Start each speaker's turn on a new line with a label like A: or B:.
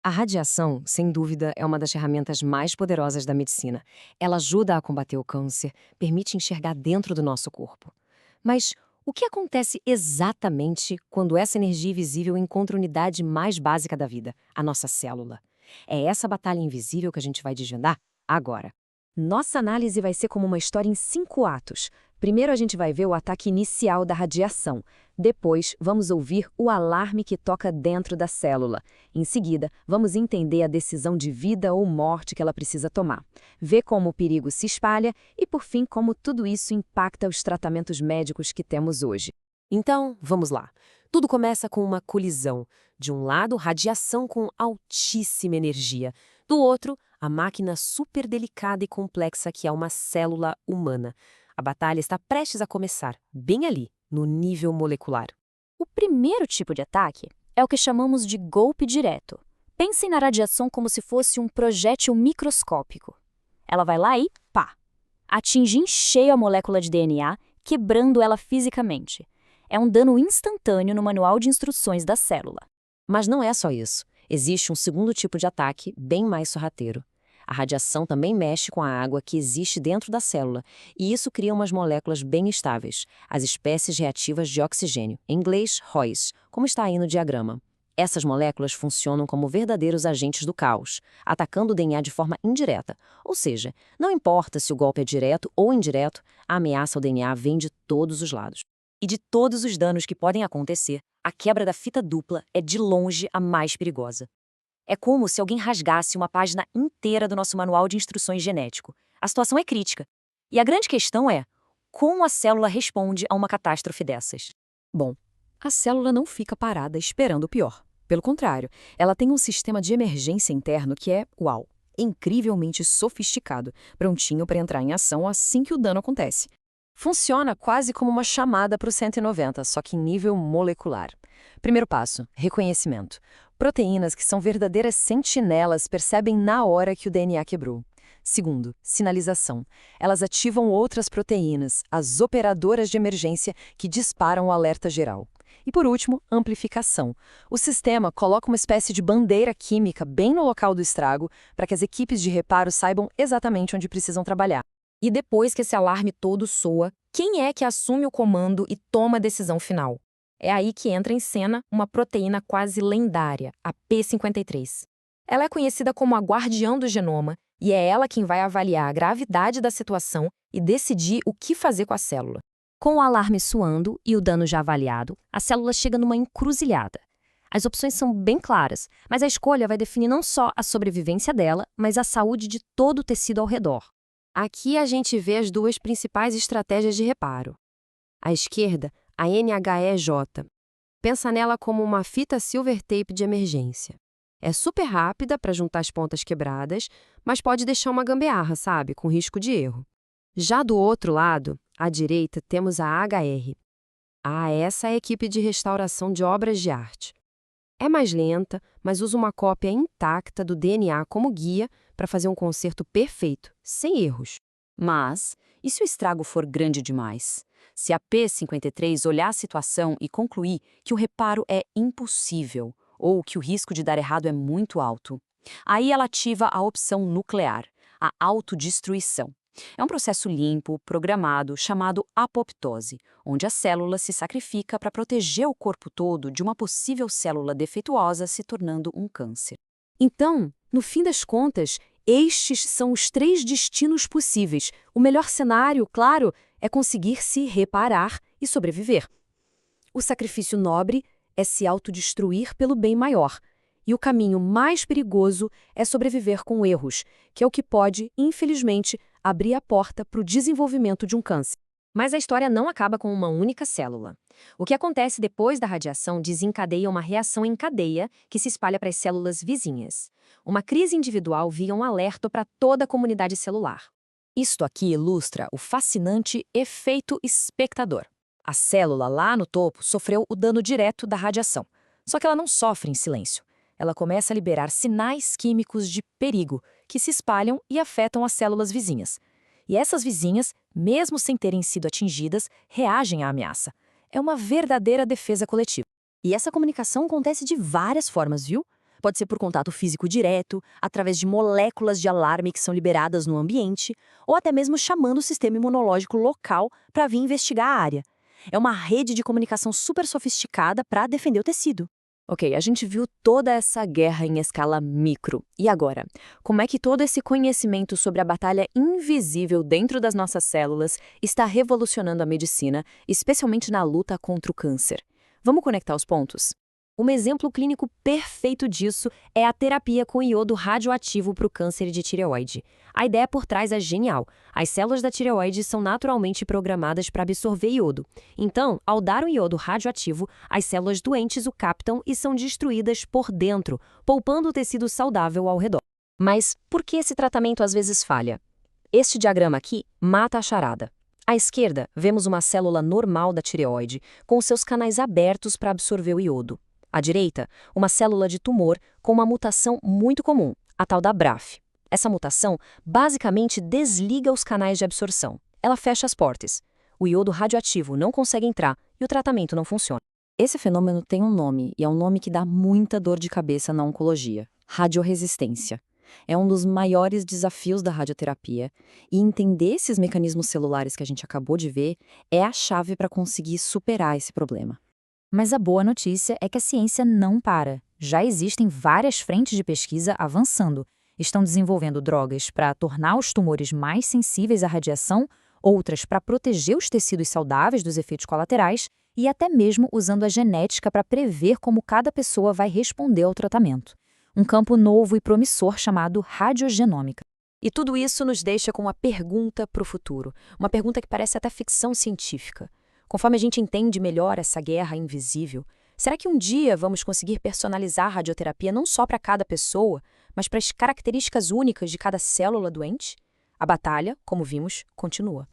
A: A radiação, sem dúvida, é uma das ferramentas mais poderosas da medicina. Ela ajuda a combater o câncer, permite enxergar dentro do nosso corpo. Mas o que acontece exatamente quando essa energia invisível encontra a unidade mais básica da vida, a nossa célula? É essa batalha invisível que a gente vai desvendar agora.
B: Nossa análise vai ser como uma história em 5 atos. Primeiro a gente vai ver o ataque inicial da radiação. Depois, vamos ouvir o alarme que toca dentro da célula. Em seguida, vamos entender a decisão de vida ou morte que ela precisa tomar. Ver como o perigo se espalha e, por fim, como tudo isso impacta os tratamentos médicos que temos hoje.
A: Então, vamos lá. Tudo começa com uma colisão. De um lado, radiação com altíssima energia. Do outro, a máquina super delicada e complexa que é uma célula humana. A batalha está prestes a começar, bem ali, no nível molecular.
C: O primeiro tipo de ataque é o que chamamos de golpe direto. Pensem na radiação como se fosse um projétil microscópico. Ela vai lá e, pá, atinge em cheio a molécula de DNA, quebrando ela fisicamente. É um dano instantâneo no manual de instruções da célula.
A: Mas não é só isso. Existe um segundo tipo de ataque, bem mais sorrateiro. A radiação também mexe com a água que existe dentro da célula, e isso cria umas moléculas bem estáveis, as espécies reativas de oxigênio, em inglês ROIs, como está aí no diagrama. Essas moléculas funcionam como verdadeiros agentes do caos, atacando o DNA de forma indireta. Ou seja, não importa se o golpe é direto ou indireto, a ameaça ao DNA vem de todos os lados. E de todos os danos que podem acontecer, a quebra da fita dupla é de longe a mais perigosa. É como se alguém rasgasse uma página inteira do nosso manual de instruções genético. A situação é crítica. E a grande questão é, como a célula responde a uma catástrofe dessas?
B: Bom, a célula não fica parada esperando o pior. Pelo contrário, ela tem um sistema de emergência interno que é, uau, incrivelmente sofisticado, prontinho para entrar em ação assim que o dano acontece. Funciona quase como uma chamada para o 190, só que em nível molecular. Primeiro passo, reconhecimento. Proteínas que são verdadeiras sentinelas percebem na hora que o DNA quebrou. Segundo, sinalização. Elas ativam outras proteínas, as operadoras de emergência, que disparam o alerta geral. E por último, amplificação. O sistema coloca uma espécie de bandeira química bem no local do estrago para que as equipes de reparo saibam exatamente onde precisam trabalhar.
A: E depois que esse alarme todo soa, quem é que assume o comando e toma a decisão final? É aí que entra em cena uma proteína quase lendária, a P53. Ela é conhecida como a guardiã do genoma e é ela quem vai avaliar a gravidade da situação e decidir o que fazer com a célula.
C: Com o alarme soando e o dano já avaliado, a célula chega numa encruzilhada. As opções são bem claras, mas a escolha vai definir não só a sobrevivência dela, mas a saúde de todo o tecido ao redor.
A: Aqui a gente vê as duas principais estratégias de reparo. À esquerda, a NHEJ. Pensa nela como uma fita silver tape de emergência. É super rápida para juntar as pontas quebradas, mas pode deixar uma gambiarra, sabe, com risco de erro. Já do outro lado, à direita, temos a HR. Essa é a equipe de restauração de obras de arte. É mais lenta, mas usa uma cópia intacta do DNA como guia para fazer um conserto perfeito, sem erros.
D: Mas, e se o estrago for grande demais? Se a P53 olhar a situação e concluir que o reparo é impossível ou que o risco de dar errado é muito alto, aí ela ativa a opção nuclear, a autodestruição. É um processo limpo, programado, chamado apoptose, onde a célula se sacrifica para proteger o corpo todo de uma possível célula defeituosa se tornando um câncer.
B: Então, no fim das contas, estes são os 3 destinos possíveis. O melhor cenário, claro, é conseguir se reparar e sobreviver. O sacrifício nobre é se autodestruir pelo bem maior. E o caminho mais perigoso é sobreviver com erros, que é o que pode, infelizmente, abrir a porta para o desenvolvimento de um câncer.
A: Mas a história não acaba com uma única célula. O que acontece depois da radiação desencadeia uma reação em cadeia que se espalha para as células vizinhas. Uma crise individual via um alerta para toda a comunidade celular.
D: Isto aqui ilustra o fascinante efeito espectador. A célula lá no topo sofreu o dano direto da radiação, só que ela não sofre em silêncio. Ela começa a liberar sinais químicos de perigo que se espalham e afetam as células vizinhas. E essas vizinhas, mesmo sem terem sido atingidas, reagem à ameaça. É uma verdadeira defesa coletiva.
C: E essa comunicação acontece de várias formas, viu?
E: Pode ser por contato físico direto, através de moléculas de alarme que são liberadas no ambiente, ou até mesmo chamando o sistema imunológico local para vir investigar a área. É uma rede de comunicação super sofisticada para defender o tecido.
B: Ok, a gente viu toda essa guerra em escala micro. E agora? Como é que todo esse conhecimento sobre a batalha invisível dentro das nossas células está revolucionando a medicina, especialmente na luta contra o câncer? Vamos conectar os pontos? Um exemplo clínico perfeito disso é a terapia com iodo radioativo para o câncer de tireoide. A ideia por trás é genial. As células da tireoide são naturalmente programadas para absorver iodo. Então, ao dar o iodo radioativo, as células doentes o captam e são destruídas por dentro, poupando o tecido saudável ao redor.
A: Mas por que esse tratamento às vezes falha? Este diagrama aqui mata a charada. À esquerda, vemos uma célula normal da tireoide, com seus canais abertos para absorver o iodo. À direita, uma célula de tumor com uma mutação muito comum, a tal da BRAF. Essa mutação basicamente desliga os canais de absorção. Ela fecha as portas. O iodo radioativo não consegue entrar e o tratamento não funciona.
E: Esse fenômeno tem um nome, e é um nome que dá muita dor de cabeça na oncologia: radioresistência. É um dos maiores desafios da radioterapia, e entender esses mecanismos celulares que a gente acabou de ver é a chave para conseguir superar esse problema.
C: Mas a boa notícia é que a ciência não para. Já existem várias frentes de pesquisa avançando. Estão desenvolvendo drogas para tornar os tumores mais sensíveis à radiação, outras para proteger os tecidos saudáveis dos efeitos colaterais e até mesmo usando a genética para prever como cada pessoa vai responder ao tratamento. Um campo novo e promissor chamado radiogenômica.
B: E tudo isso nos deixa com uma pergunta para o futuro. Uma pergunta que parece até ficção científica. Conforme a gente entende melhor essa guerra invisível, será que um dia vamos conseguir personalizar a radioterapia não só para cada pessoa, mas para as características únicas de cada célula doente? A batalha, como vimos, continua.